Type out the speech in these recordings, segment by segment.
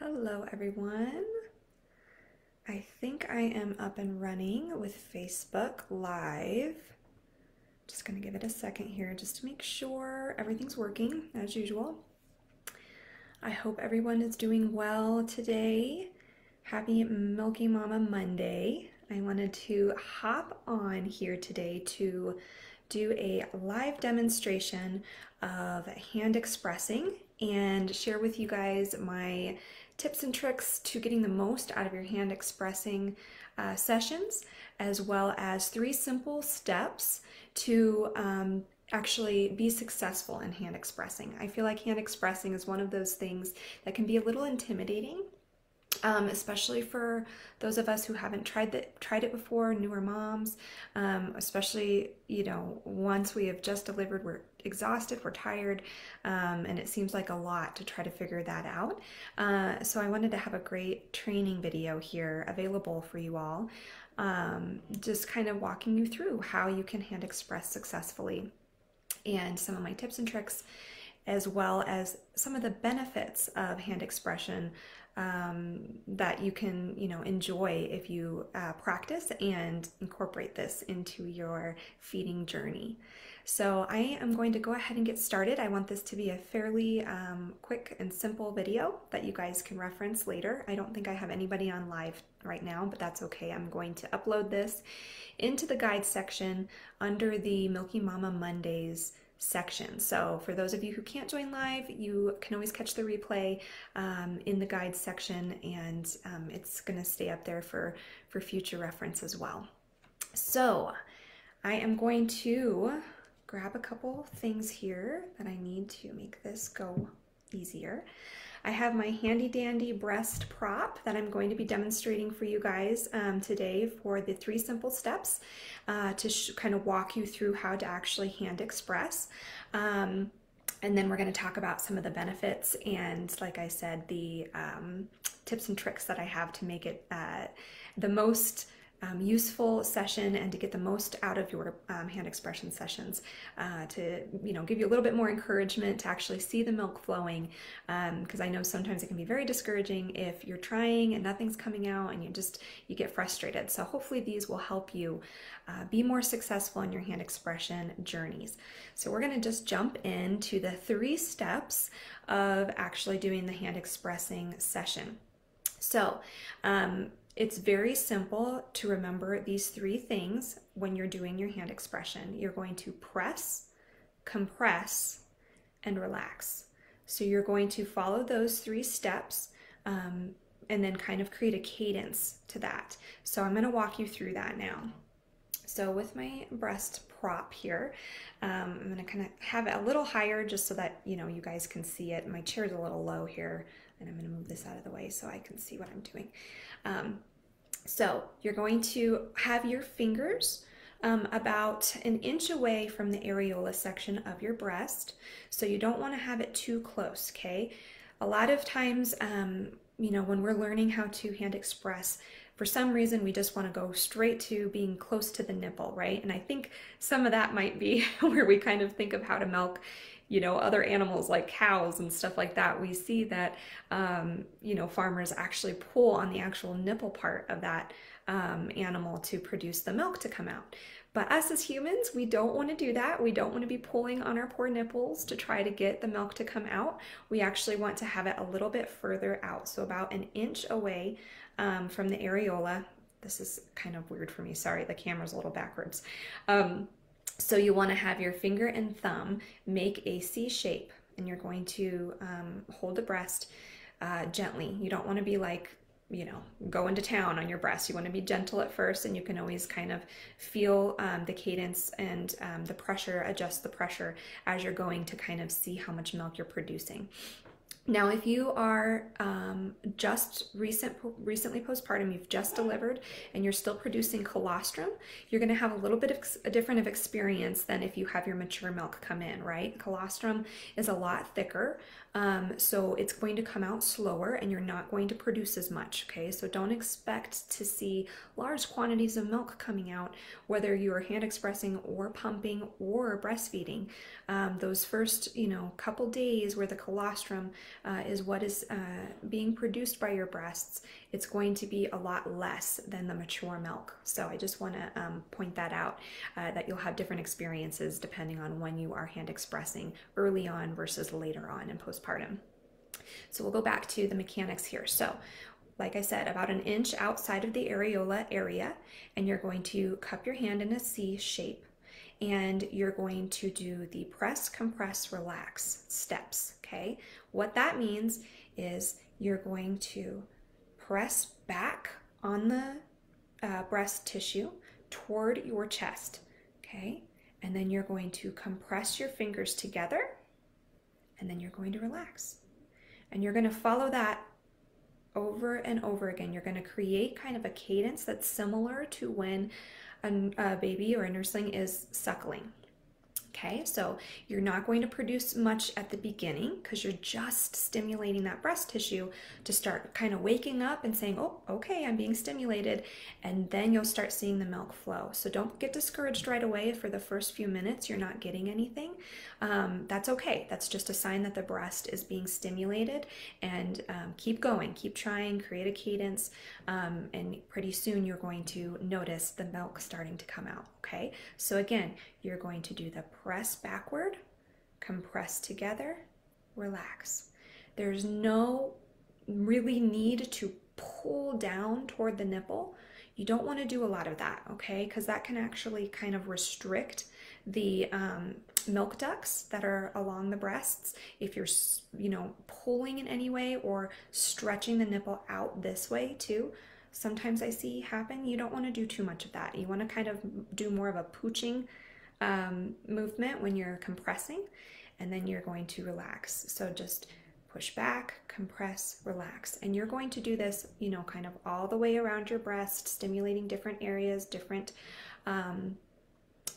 Hello everyone. I think I am up and running with Facebook Live. Just gonna give it a second here just to make sure everything's working as usual. I hope everyone is doing well today. Happy Milky Mama Monday. I wanted to hop on here today to do a live demonstration of hand expressing and share with you guys my tips and tricks to getting the most out of your hand expressing sessions, as well as 3 simple steps to actually be successful in hand expressing. I feel like hand expressing is one of those things that can be a little intimidating, especially for those of us who haven't tried it before, newer moms, especially, once we have just delivered, we're exhausted, we're tired, and it seems like a lot to try to figure that out. So I wanted to have a great training video here available for you all, just kind of walking you through how you can hand express successfully and some of my tips and tricks, as well as some of the benefits of hand expression that you can, enjoy if you practice and incorporate this into your feeding journey. So I am going to go ahead and get started. I want this to be a fairly quick and simple video that you guys can reference later. I don't think I have anybody on live right now, but that's okay. I'm going to upload this into the guide section under the Milky Mama Mondays section. So for those of you who can't join live, you can always catch the replay in the guide section, and it's going to stay up there for future reference as well. So I am going to grab a couple things here that I need to make this go easier. I have my handy dandy breast prop that I'm going to be demonstrating for you guys today for the 3 simple steps to kind of walk you through how to actually hand express. And then we're going to talk about some of the benefits and, like I said, the tips and tricks that I have to make it the most useful session and to get the most out of your hand expression sessions, to give you a little bit more encouragement to actually see the milk flowing, because I know sometimes it can be very discouraging if you're trying and nothing's coming out and you get frustrated. So hopefully these will help you be more successful in your hand expression journeys. So we're going to just jump into the 3 steps of actually doing the hand expressing session. So it's very simple to remember these 3 things when you're doing your hand expression. You're going to press, compress, and relax. So you're going to follow those 3 steps and then kind of create a cadence to that. So I'm going to walk you through that now. So with my breast prop here, I'm going to kind of have it a little higher just so that you guys can see it. My chair's a little low here, and I'm going to move this out of the way so I can see what I'm doing. So you're going to have your fingers about 1 inch away from the areola section of your breast. So you don't want to have it too close, okay? A lot of times, when we're learning how to hand express, for some reason we just want to go straight to being close to the nipple, right? And I think some of that might be where we kind of think of how to milk other animals like cows and stuff like that. We see that, farmers actually pull on the actual nipple part of that animal to produce the milk to come out. But us as humans, we don't want to do that. We don't want to be pulling on our poor nipples to try to get the milk to come out. We actually want to have it a little bit further out. So about 1 inch away from the areola. This is kind of weird for me. Sorry, the camera's a little backwards. So you want to have your finger and thumb make a C shape, and you're going to hold the breast gently. You don't want to be like, going to town on your breast. You want to be gentle at first, and you can always kind of feel the cadence and the pressure, adjust the pressure as you're going to kind of see how much milk you're producing. Now, if you are just recently postpartum, you've just delivered, and you're still producing colostrum, you're going to have a little bit of a different experience than if you have your mature milk come in, right? Colostrum is a lot thicker, so it's going to come out slower, and you're not going to produce as much, okay? So don't expect to see large quantities of milk coming out, whether you're hand expressing or pumping or breastfeeding. Those first, couple days where the colostrum is what is being produced by your breasts, it's going to be a lot less than the mature milk. So I just want to point that out, that you'll have different experiences depending on when you are hand expressing, early on versus later on in postpartum. So we'll go back to the mechanics here. So like I said, about an inch outside of the areola area, and you're going to cup your hand in a C shape, and you're going to do the press, compress, relax steps, okay? What that means is you're going to press back on the breast tissue toward your chest, okay? And then you're going to compress your fingers together, and then you're going to relax. And you're going to follow that over and over again. You're going to create kind of a cadence that's similar to when a baby or a nursling is suckling. Okay, so you're not going to produce much at the beginning because you're just stimulating that breast tissue to start kind of waking up and saying, oh, okay, I'm being stimulated, and then you'll start seeing the milk flow. So don't get discouraged right away if for the first few minutes you're not getting anything. That's okay. That's just a sign that the breast is being stimulated, and keep going, keep trying, create a cadence, and pretty soon you're going to notice the milk starting to come out. Okay, so again, you're going to do the press backward, compress together, relax. There's no really need to pull down toward the nipple. You don't want to do a lot of that, okay, because that can actually kind of restrict the milk ducts that are along the breasts. If you're, pulling in any way or stretching the nipple out this way too, sometimes I see happen. You don't want to do too much of that. You want to kind of do more of a pooching movement when you're compressing, and then you're going to relax. So just push back, compress, relax. And you're going to do this, kind of all the way around your breast, stimulating different areas, different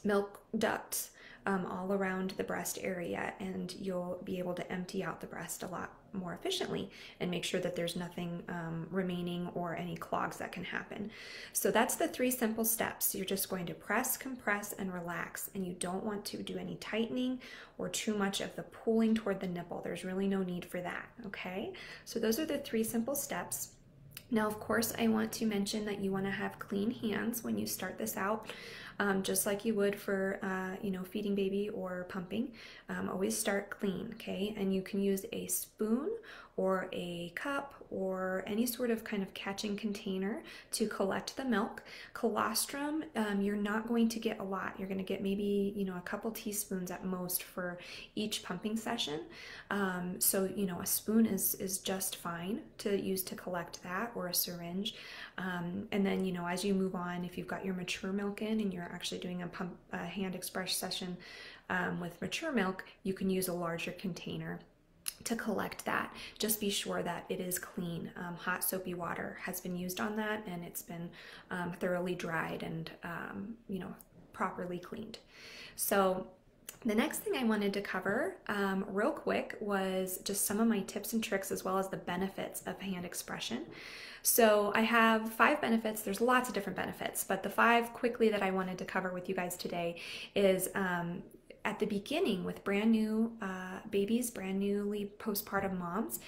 milk ducts all around the breast area, and you'll be able to empty out the breast a lot more efficiently and make sure that there's nothing remaining or any clogs that can happen. So that's the 3 simple steps. You're just going to press, compress, and relax, and you don't want to do any tightening or too much of the pulling toward the nipple. There's really no need for that, okay? So those are the 3 simple steps. Now, of course, I want to mention that you want to have clean hands when you start this out, just like you would for, feeding baby or pumping. Always start clean, okay? And you can use a spoon or a cup or any sort of kind of catching container to collect the milk. Colostrum, you're not going to get a lot. You're going to get maybe, a couple teaspoons at most for each pumping session. So, a spoon is just fine to use to collect that, or a syringe. And then, as you move on, if you've got your mature milk in and you're actually doing a hand express session with mature milk, you can use a larger container to collect that. Just be sure that it is clean. Hot soapy water has been used on that, and it's been thoroughly dried and properly cleaned. So the next thing I wanted to cover real quick was just some of my tips and tricks, as well as the benefits of hand expression. So I have 5 benefits. There's lots of different benefits, but the 5 quickly that I wanted to cover with you guys today is at the beginning with brand new babies, brand newly postpartum moms,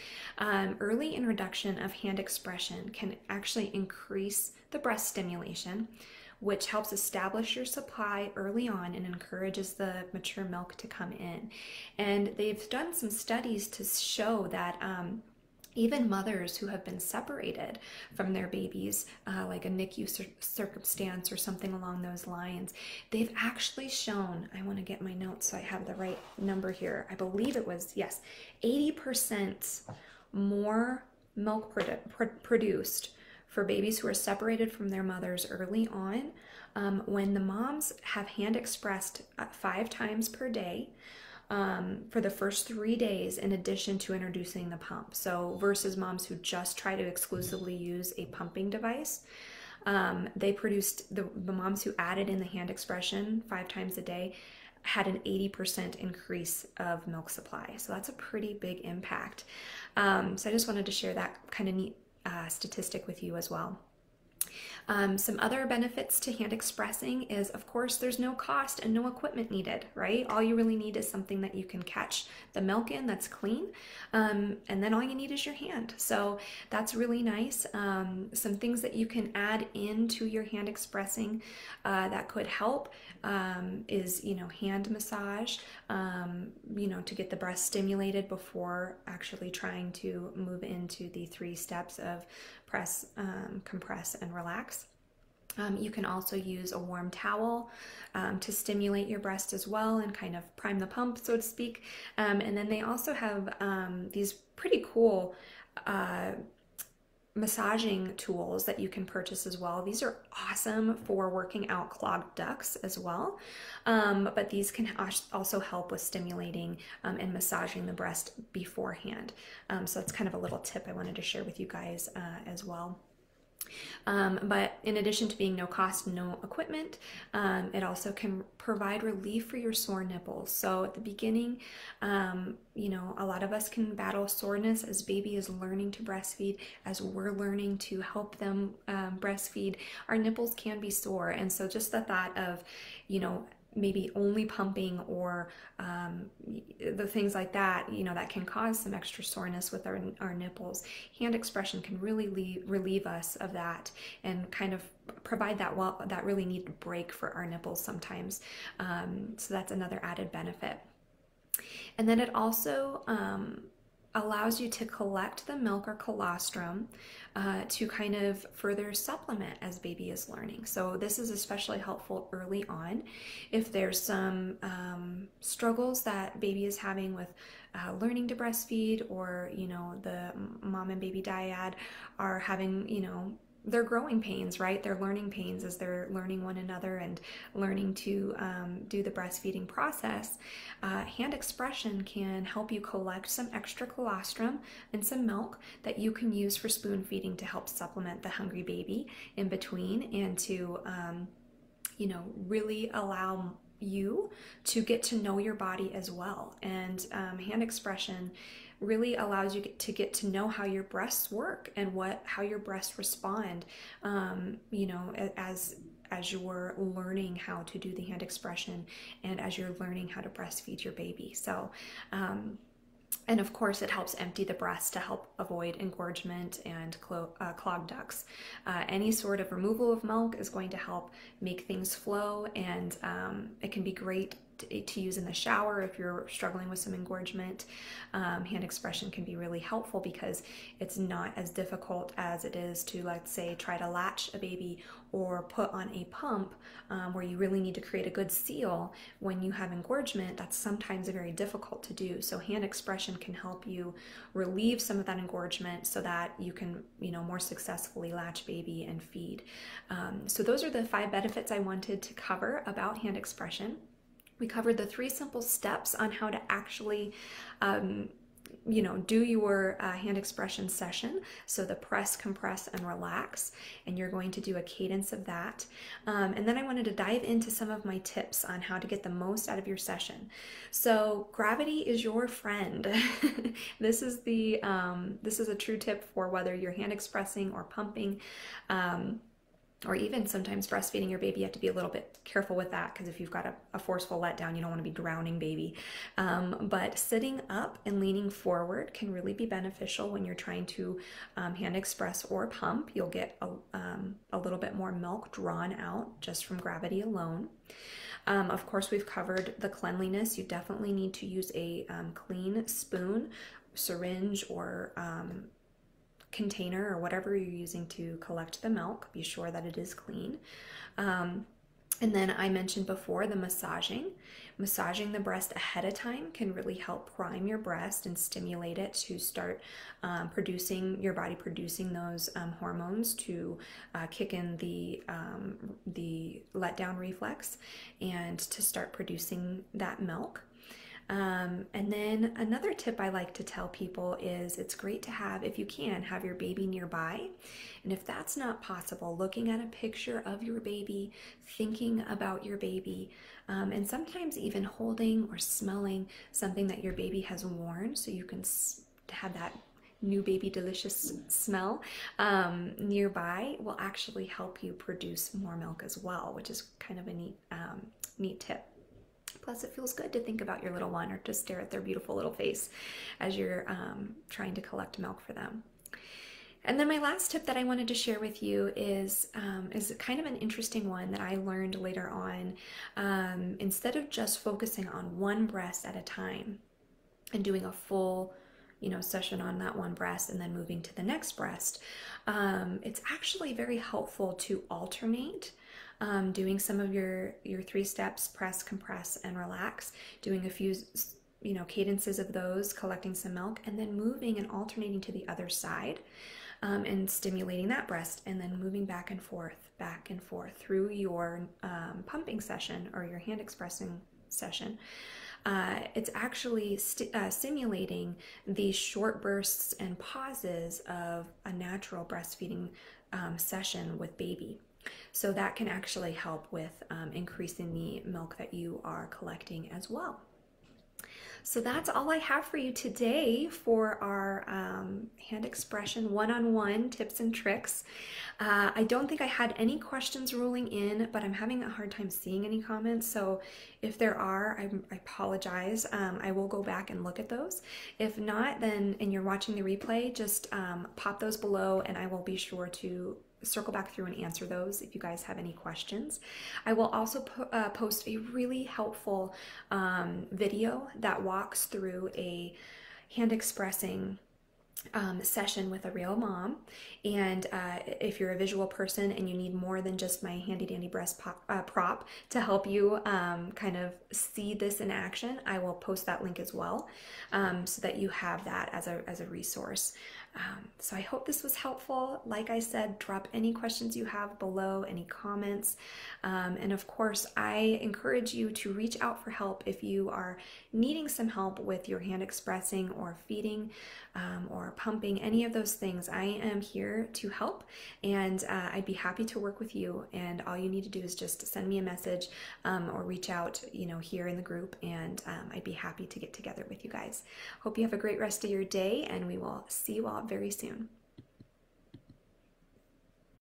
early introduction of hand expression can actually increase the breast stimulation, which helps establish your supply early on and encourages the mature milk to come in. And they've done some studies to show that even mothers who have been separated from their babies, like a NICU circumstance or something along those lines, they've actually shown, I want to get my notes so I have the right number here, I believe it was, yes, 80% more milk produced for babies who are separated from their mothers early on when the moms have hand expressed 5 times per day for the first 3 days, in addition to introducing the pump. So versus moms who just try to exclusively use a pumping device, they produced, the moms who added in the hand expression 5 times a day had an 80% increase of milk supply. So that's a pretty big impact. So I just wanted to share that kind of neat statistic with you as well. Some other benefits to hand expressing is, of course, there's no cost and no equipment needed, right? All you really need is something that you can catch the milk in that's clean, and then all you need is your hand. So that's really nice. Some things that you can add into your hand expressing that could help is, hand massage, to get the breast stimulated before actually trying to move into the 3 steps of press, compress, and relax. You can also use a warm towel to stimulate your breast as well and kind of prime the pump, so to speak. And then they also have these pretty cool massaging tools that you can purchase as well. These are awesome for working out clogged ducts as well, but these can also help with stimulating and massaging the breast beforehand. So that's kind of a little tip I wanted to share with you guys as well. But in addition to being no cost, no equipment, it also can provide relief for your sore nipples. So at the beginning, a lot of us can battle soreness as baby is learning to breastfeed, as we're learning to help them breastfeed. Our nipples can be sore. And so just the thought of, maybe only pumping or the things like that, that can cause some extra soreness with our nipples. Hand expression can really relieve us of that and kind of provide that really needed break for our nipples sometimes. So that's another added benefit. And then it also allows you to collect the milk or colostrum to kind of further supplement as baby is learning. So this is especially helpful early on. If there's some struggles that baby is having with learning to breastfeed, or the mom and baby dyad are having they're growing pains, right? They're learning pains as they're learning one another and learning to do the breastfeeding process. Hand expression can help you collect some extra colostrum and some milk that you can use for spoon feeding to help supplement the hungry baby in between, and to really allow you to get to know your body as well. And hand expression really allows you to get to know how your breasts work and how your breasts respond, as you're learning how to do the hand expression and as you're learning how to breastfeed your baby. So, and of course, it helps empty the breast to help avoid engorgement and clogged ducts. Any sort of removal of milk is going to help make things flow, and it can be great to use in the shower if you're struggling with some engorgement. Hand expression can be really helpful because it's not as difficult as it is to, let's say, try to latch a baby or put on a pump where you really need to create a good seal when you have engorgement. That's sometimes very difficult to do. So hand expression can help you relieve some of that engorgement so that you can, more successfully latch baby and feed. So those are the 5 benefits I wanted to cover about hand expression. We covered the 3 simple steps on how to actually do your hand expression session. So the press, compress, and relax, and you're going to do a cadence of that. And then I wanted to dive into some of my tips on how to get the most out of your session. So gravity is your friend. This is a true tip for whether you're hand expressing or pumping. Or even sometimes breastfeeding your baby. You have to be a little bit careful with that, because if you've got a forceful letdown, you don't want to be drowning baby. But sitting up and leaning forward can really be beneficial when you're trying to hand express or pump. You'll get a little bit more milk drawn out just from gravity alone. Of course, we've covered the cleanliness. You definitely need to use a clean spoon, syringe, or container, or whatever you're using to collect the milk. Be sure that it is clean. And then I mentioned before the massaging. Massaging the breast ahead of time can really help prime your breast and stimulate it to start your body producing those hormones to kick in the letdown reflex and to start producing that milk. And then another tip I like to tell people is it's great to have, if you can, have your baby nearby. And if that's not possible, looking at a picture of your baby, thinking about your baby, and sometimes even holding or smelling something that your baby has worn, so you can have that new baby delicious smell nearby will actually help you produce more milk as well, which is kind of a neat tip. Plus, it feels good to think about your little one or to stare at their beautiful little face as you're trying to collect milk for them. And then my last tip that I wanted to share with you is kind of an interesting one that I learned later on. Instead of just focusing on one breast at a time and doing a full session on that one breast and then moving to the next breast, it's actually very helpful to alternate. Doing some of your 3 steps, press, compress, and relax, doing a few cadences of those, collecting some milk, and then moving and alternating to the other side, and stimulating that breast, and then moving back and forth through your pumping session or your hand expressing session. It's actually simulating these short bursts and pauses of a natural breastfeeding session with baby. So that can actually help with increasing the milk that you are collecting as well. So that's all I have for you today for our hand expression one-on-one tips and tricks. I don't think I had any questions rolling in, but I'm having a hard time seeing any comments. So if there are, I apologize. I will go back and look at those. If not, then, and you're watching the replay, just pop those below and I will be sure to circle back through and answer those if you guys have any questions. I will also post a really helpful video that walks through a hand expressing session with a real mom. And if you're a visual person and you need more than just my handy dandy breast prop to help you kind of see this in action, I will post that link as well, so that you have that as a resource. So I hope this was helpful. Like I said, drop any questions you have below, any comments. And of course, I encourage you to reach out for help if you are needing some help with your hand expressing or feeding or pumping, any of those things. I am here to help, and I'd be happy to work with you. And all you need to do is just send me a message or reach out, here in the group, and I'd be happy to get together with you guys. Hope you have a great rest of your day, and we will see you all very soon.